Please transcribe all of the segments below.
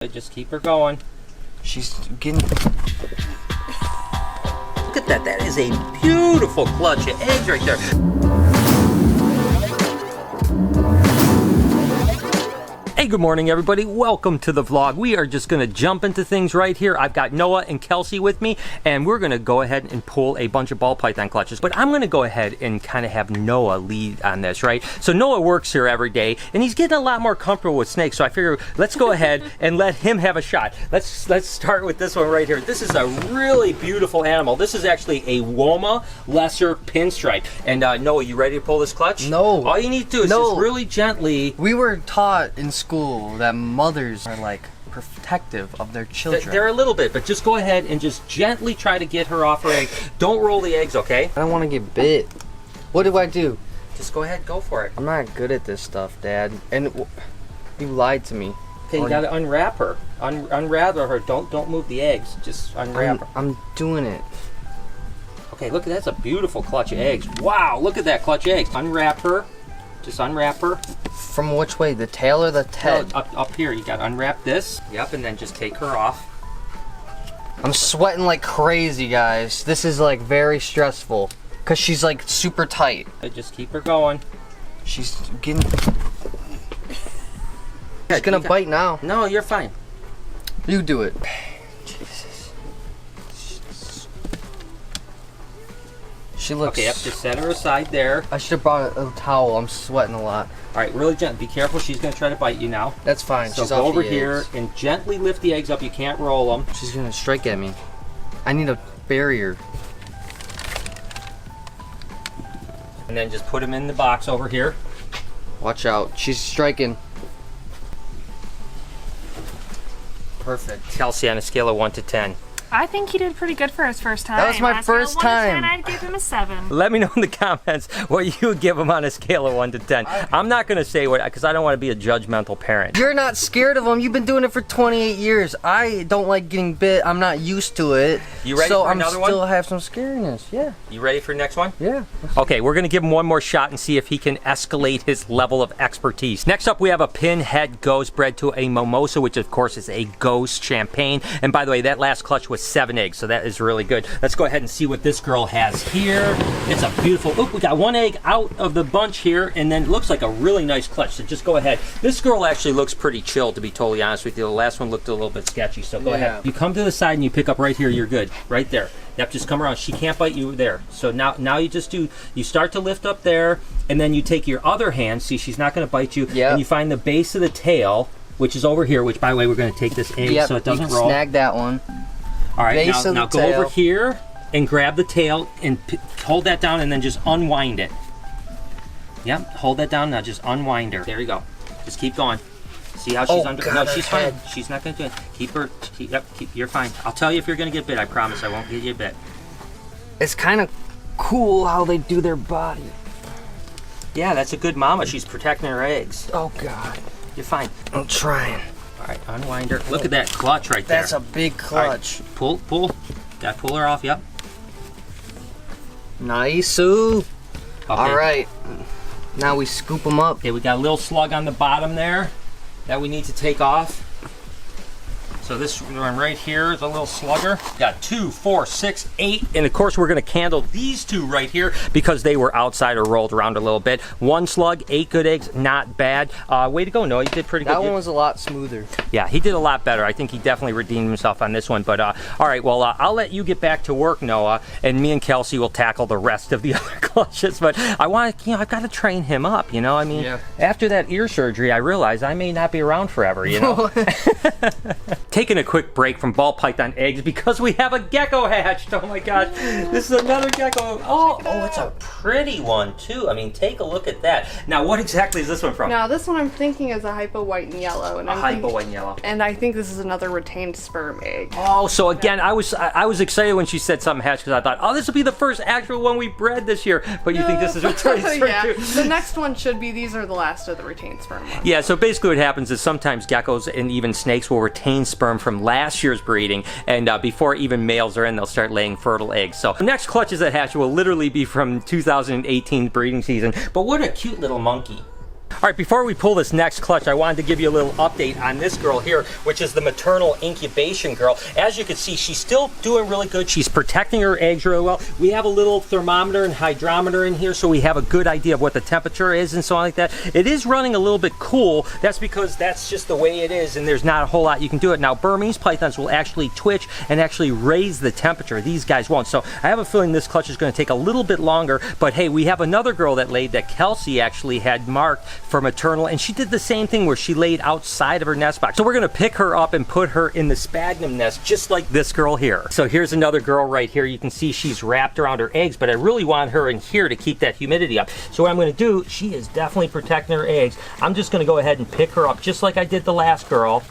Just keep her going. She's getting... Look at that. That is a beautiful clutch of eggs right there. Hey, good morning, everybody. Welcome to the vlog. We are just going to jump into things right here. I've got Noah and Kelsey with me, and we're going to go ahead and pull a bunch of ball python clutches. But I'm going to go ahead and kind of have Noah lead on this, right? So Noah works here every day, and he's getting a lot more comfortable with snakes. So I figure let's go ahead and let him have a shot. Let's start with this one right here. This is a really beautiful animal. This is actually a Woma lesser pinstripe. And Noah, you ready to pull this clutch? No. All you need to do is just really gently. We were taught in school that mothers are like protective of their children. They're a little bit, but just go ahead and just gently try to get her off her egg. Don't roll the eggs, okay? I don't want to get bit. What do I do? Just go ahead, go for it. I'm not good at this stuff, Dad. And you lied to me. Okay, you gotta unwrap her. Unwrap her. Don't move the eggs. Just unwrap her. I'm doing it. Okay, look, that's a beautiful clutch of eggs. Wow, look at that clutch of eggs. Unwrap her. Just unwrap her. From which way? The tail or the head? No, up here. You gotta unwrap this. Yep, and then just take her off. I'm sweating like crazy, guys. This is like very stressful. Cause she's like super tight. Just keep her going. She's getting... She's gonna bite now. No, you're fine. You do it. Jesus. She looks... Okay, yep, just set her aside there. I should have brought a towel. I'm sweating a lot. All right, really gentle. Be careful. She's going to try to bite you now. That's fine. So she's go off over the here eggs. and gently lift the eggs up. You can't roll them. She's going to strike at me. I need a barrier. And then just put them in the box over here. Watch out. She's striking. Perfect. Kelsey, on a scale of 1 to 10. I think he did pretty good for his first time. That was my On a scale of first 1 to 10, time. I'd give him a 7. Let me know in the comments what you would give them on a scale of 1 to 10. I'm not going to say what, because I don't want to be a judgmental parent. You're not scared of them. You've been doing it for 28 years. I don't like getting bit. I'm not used to it. You ready so for another one? So I'm still have some scariness. Yeah. You ready for the next one? Yeah. Okay, we're going to give him one more shot and see if he can escalate his level of expertise. Next up, we have a pinhead ghost bred to a mimosa, which of course is a ghost champagne. And by the way, that last clutch was 7 eggs, so that is really good. Let's go ahead and see what this girl has here. It's a beautiful, oh, we got 1 egg out of the bunch here, and then it looks like a really nice clutch, so just go ahead. This girl actually looks pretty chill, to be totally honest with you. The last one looked a little bit sketchy, so go ahead. You come to the side and you pick up right here, you're good. Right there. Yep, just come around. She can't bite you there. So now you just do, you start to lift up there, and then you take your other hand, see she's not going to bite you, and you find the base of the tail, which is over here, which by the way, we're going to take this egg so it doesn't roll. Snag that one. All right, now go over here and grab the tail and hold that down and then just unwind it. Yep, hold that down, now just unwind her. There you go. Just keep going. See how she's under? No, she's fine. She's not going to do it. Keep her, you're fine. I'll tell you if you're going to get bit. I promise I won't get you bit. It's kind of cool how they do their body. Yeah, that's a good mama. She's protecting her eggs. Oh, God. You're fine. I'm trying. All right, unwind her. Look at that clutch right there. That's a big clutch. Right, pull. Got to pull her off, yep. Nice, Sue. Okay. All right. Now we scoop them up. Okay, we got a little slug on the bottom there that we need to take off. So this one right here is a little slugger. Got 2, 4, 6, 8. And of course we're gonna candle these 2 right here because they were outside or rolled around a little bit. 1 slug, 8 good eggs, not bad. Way to go, Noah, you did pretty good. That one was a lot smoother. Yeah, he did a lot better. I think he definitely redeemed himself on this one. But all right, well, I'll let you get back to work, Noah, and me and Kelsey will tackle the rest of the other clutches. But I want to, I've got to train him up, you know? I mean, after that ear surgery, I realized I may not be around forever, you know? Taking a quick break from ball python eggs because we have a gecko hatched. Oh my gosh, this is another gecko. Oh, it's a pretty one too. I mean, take a look at that. Now, what exactly is this one from? Now, this one I'm thinking is a hypo white and yellow. And hypo white and yellow. And I think this is another retained sperm egg. Oh, so again, I was excited when she said something hatched because I thought, oh, this will be the first actual one we bred this year. But you think this is retained sperm too? The next one should be, these are the last of the retained sperm ones. Yeah, so basically what happens is sometimes geckos and even snakes will retain sperm from last year's breeding, and before even males are in, they'll start laying fertile eggs. So the next clutches that hatch will literally be from 2018 breeding season. But what a cute little monkey. All right, before we pull this next clutch, I wanted to give you a little update on this girl here, which is the maternal incubation girl. As you can see, she's still doing really good. She's protecting her eggs really well. We have a little thermometer and hydrometer in here, so we have a good idea of what the temperature is and so on like that. It is running a little bit cool. That's because that's just the way it is, and there's not a whole lot you can do it. Now, Burmese pythons will actually twitch and actually raise the temperature. These guys won't. So I have a feeling this clutch is going to take a little bit longer, but hey, we have another girl that laid that Kelsey actually had marked for maternal, and she did the same thing where she laid outside of her nest box. So we're gonna pick her up and put her in the sphagnum nest, just like this girl here. So here's another girl right here. You can see she's wrapped around her eggs, but I really want her in here to keep that humidity up. So what I'm gonna do, she is definitely protecting her eggs. I'm just gonna go ahead and pick her up, just like I did the last girl,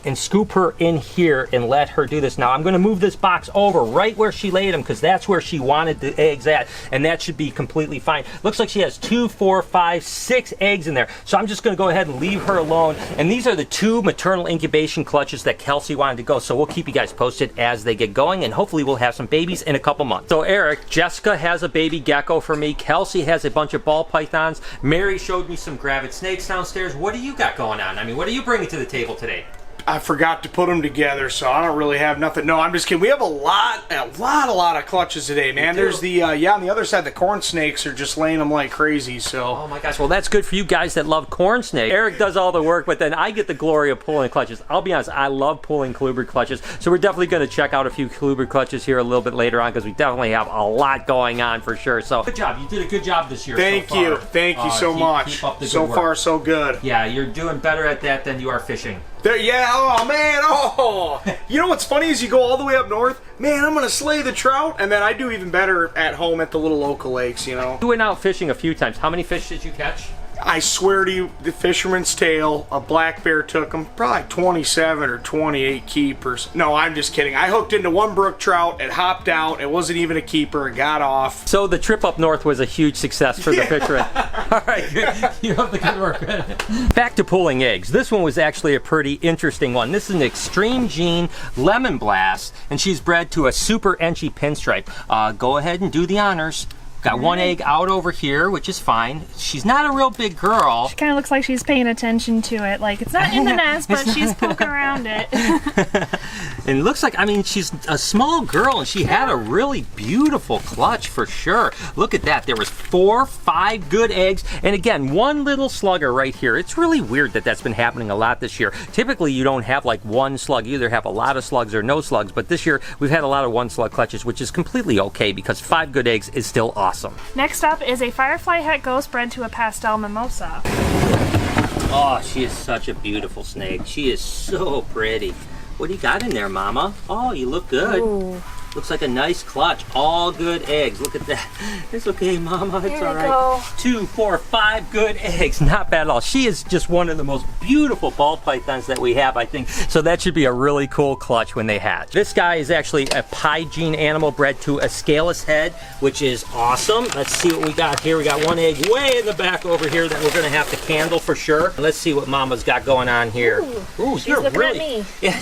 and scoop her in here and let her do this. Now I'm going to move this box over right where she laid them, because that's where she wanted the eggs at, and that should be completely fine. Looks like she has 2, 4, 5, 6 eggs in there, so I'm just going to go ahead and leave her alone. And these are the 2 maternal incubation clutches that Kelsey wanted to go, so we'll keep you guys posted as they get going, and hopefully we'll have some babies in a couple months. So Eric, Jessica has a baby gecko for me, Kelsey has a bunch of ball pythons, Mary showed me some gravid snakes downstairs. What do you got going on? I mean, what are you bringing to the table today? I forgot to put them together, so I don't really have nothing. No, I'm just kidding. We have a lot of clutches today, man. There's the, yeah, on the other side, the corn snakes are just laying them like crazy, so. Oh my gosh, well that's good for you guys that love corn snake. Eric does all the work, but then I get the glory of pulling clutches. I'll be honest, I love pulling colubrid clutches, so we're definitely going to check out a few colubrid clutches here a little bit later on, because we definitely have a lot going on for sure. So good job, you did a good job this year. Thank you so much. Keep up the good so work. far, so good. Yeah, you're doing better at that than you are fishing. There, yeah, oh man, oh. You know what's funny is you go all the way up north, man, I'm gonna slay the trout, and then I do even better at home at the little local lakes, you know. You went out fishing a few times. How many fish did you catch? I swear to you, the fisherman's tale, a black bear took them, probably 27 or 28 keepers. No, I'm just kidding. I hooked into one brook trout, it hopped out, it wasn't even a keeper, it got off. So the trip up north was a huge success for the fisherman. All right, good. You have the good work. Back to pulling eggs. This one was actually a pretty interesting one. This is an Extreme Gene Lemon Blast, and she's bred to a Super Enchy Pinstripe. Go ahead and do the honors. Got one egg out over here, which is fine. She's not a real big girl. She kind of looks like she's paying attention to it. Like, it's not in the nest, but she's poking around it. And it looks like, I mean, she's a small girl, and she had a really beautiful clutch for sure. Look at that. There was 4, 5 good eggs. And again, one little slugger right here. It's really weird that that's been happening a lot this year. Typically, you don't have like one slug. You either have a lot of slugs or no slugs. But this year, we've had a lot of one slug clutches, which is completely okay, because 5 good eggs is still awesome. Next up is a firefly het ghost bred to a pastel mimosa. Oh, she is such a beautiful snake. She is so pretty. What do you got in there, Mama? Oh, you look good. Ooh. Looks like a nice clutch. All good eggs. Look at that. It's okay, Mama. It's Here all we right. go. 2, 4, 5 good eggs. Not bad at all. She is just one of the most beautiful ball pythons that we have, I think. So that should be a really cool clutch when they hatch. This guy is actually a pie gene animal bred to a scaleless head, which is awesome. Let's see what we got here. We got one egg way in the back over here that we're going to have to candle for sure. Let's see what Mama's got going on here. Ooh, She's looking at me. Yeah,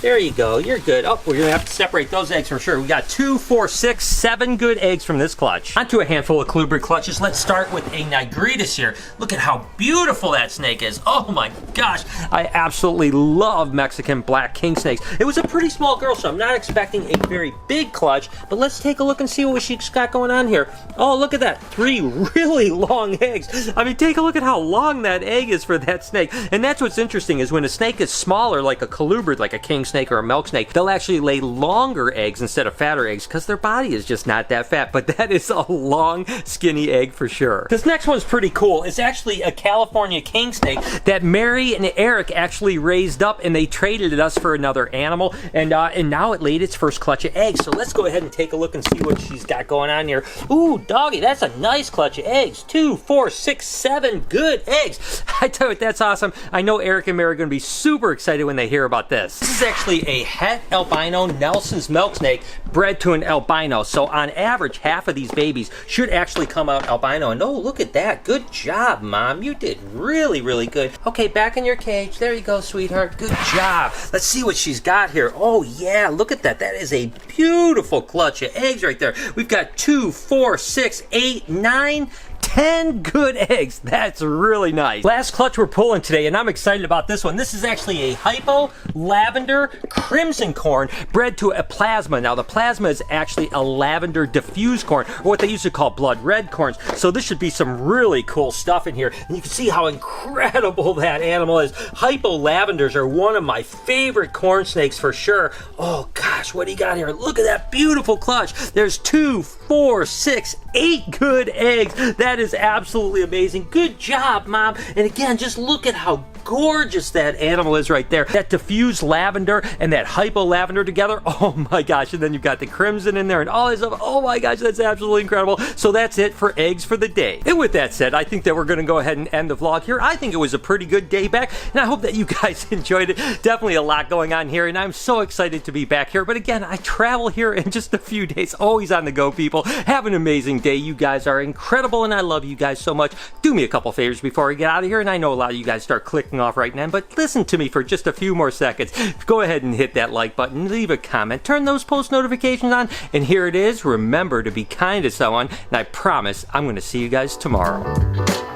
there you go. You're good. Oh, we're going to have to separate those eggs for sure. We got 2, 4, 6, 7 good eggs from this clutch. Onto a handful of colubrid clutches. Let's start with a nigritas here. Look at how beautiful that snake is. Oh my gosh. I absolutely love Mexican black king snakes. It was a pretty small girl, so I'm not expecting a very big clutch, but let's take a look and see what she's got going on here. Oh, look at that. 3 really long eggs. I mean, take a look at how long that egg is for that snake. And that's what's interesting, is when a snake is smaller, like a colubrid, like a king snake or a milk snake, they'll actually lay longer eggs instead of fatter eggs, because their body is just not that fat. But that is a long, skinny egg for sure. This next one's pretty cool. It's actually a California king snake that Mary and Eric actually raised up, and they traded it us for another animal, and now it laid its first clutch of eggs. So let's go ahead and take a look and see what she's got going on here. Ooh, doggy, that's a nice clutch of eggs. 2, 4, 6, 7 good eggs. I tell you what, that's awesome. I know Eric and Mary are going to be super excited when they hear about this. This is actually a het albino Nelson's milk snake bred to an albino. So on average, half of these babies should actually come out albino. And oh, look at that. Good job, Mom. You did really, really good. Okay, back in your cage. There you go, sweetheart. Good job. Let's see what she's got here. Oh, yeah, look at that. That is a beautiful clutch of eggs right there. We've got 2, 4, 6, 8, 9, 10 good eggs. That's really nice. Last clutch we're pulling today, and I'm excited about this one. This is actually a hypo lavender crimson corn bred to a plasma. Now the plasma is actually a lavender diffused corn, or what they used to call blood red corns. So this should be some really cool stuff in here. And you can see how incredible that animal is. Hypo lavenders are one of my favorite corn snakes for sure. Oh gosh, what do you got here? Look at that beautiful clutch. There's 2, 4, 6, 8 good eggs. That is absolutely amazing. Good job, Mom. And again, just look at how gorgeous that animal is right there. That diffused lavender and that hypo lavender together. Oh my gosh. And then you've got the crimson in there and all this stuff. Oh my gosh, that's absolutely incredible. So that's it for eggs for the day. And with that said, I think that we're going to go ahead and end the vlog here. I think it was a pretty good day back, and I hope that you guys enjoyed it. Definitely a lot going on here, and I'm so excited to be back here. But again, I travel here in just a few days. Always on the go, people. Have an amazing day. You guys are incredible, and I love you guys so much. Do me a couple favors before we get out of here, and I know a lot of you guys start clicking off right now, but listen to me for just a few more seconds. Go ahead and hit that like button, leave a comment, turn those post notifications on, and here it is. Remember to be kind to someone, and I promise I'm going to see you guys tomorrow.